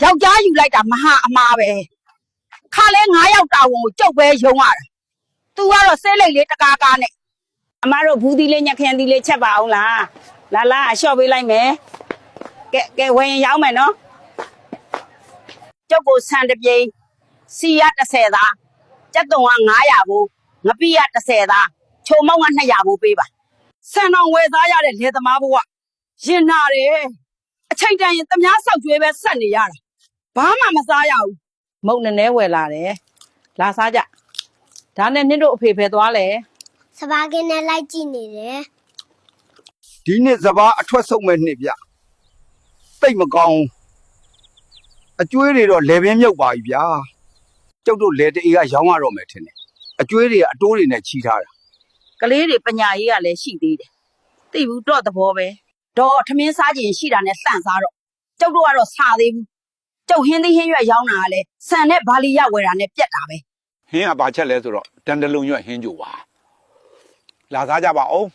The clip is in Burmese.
ယောက်ျားယူလိုက်တာမဟာအမားပဲခါလဲ9ယောက်တာဝန်ကိုကြုတ်ပဲယုံရတာ तू ကတော့ဆဲလိတ်လေးတကားကားနဲ့အမတို့ဘူးသီးလေးညက်ခင်းသီးလေးချက်ပါအောင်လားလာလာအလျှော့ပေးလိုက်မယ်ကဲဝယ်ရင်ရောင်းမယ်နော်ကျုပ်ကိုဆန်တစ်ပြိန်စီရ30သားကြက်တုံက900ဘူးငပိရ30သားချုံမောင်းက200ဘူးပေးပါဆန်တော်ဝယ်စားရတဲ့လေသမားဘဝရင်နာတယ်အချိန်တန်ရင်တမားဆောက်ကျွေးပဲဆက်နေရတာဘာမှမစားရဘူးမုံနဲ့ဝယ်လာတယ်လာစားကြဒါနဲ့နင့်တို့အဖေဖယ်သွားလဲ စပါးကင်းနဲ့လိုက်ကြည့်နေတယ် ဒီနှစ်စပါးအထွက်ဆုံးမဲ့နှစ်ဗျတိတ်မကောင်းအကျွေးတွေတော့လေပင်မြုပ်ပါပြီဗျာကျုပ်တို့လေတေးကရောင်းရတော့မယ်ထင်တယ်အကျွေးတွေကအတိုးတွေနဲ့ချီထားတာ ကလေးတွေပညာရေးကလည်းရှိသေးတယ်သိဘူးတော့သဘောပဲတော့ထမင်းစားခြင်းရှိတာနဲ့လှန့်စားတော့ကျုပ်တို့ကတော့စားသေးဘူးကျုပ်ဟင်းသီးဟင်းရွက်ရောင်းတာကလည်းဆန်နဲ့ဘာလီရဝယ်တာနဲ့ပြက်တာပဲ ဟင်းကဘာချက်လဲဆိုတော့တန်တလုံရွက်ဟင်းကြိုပါလာစားကြပါအောင်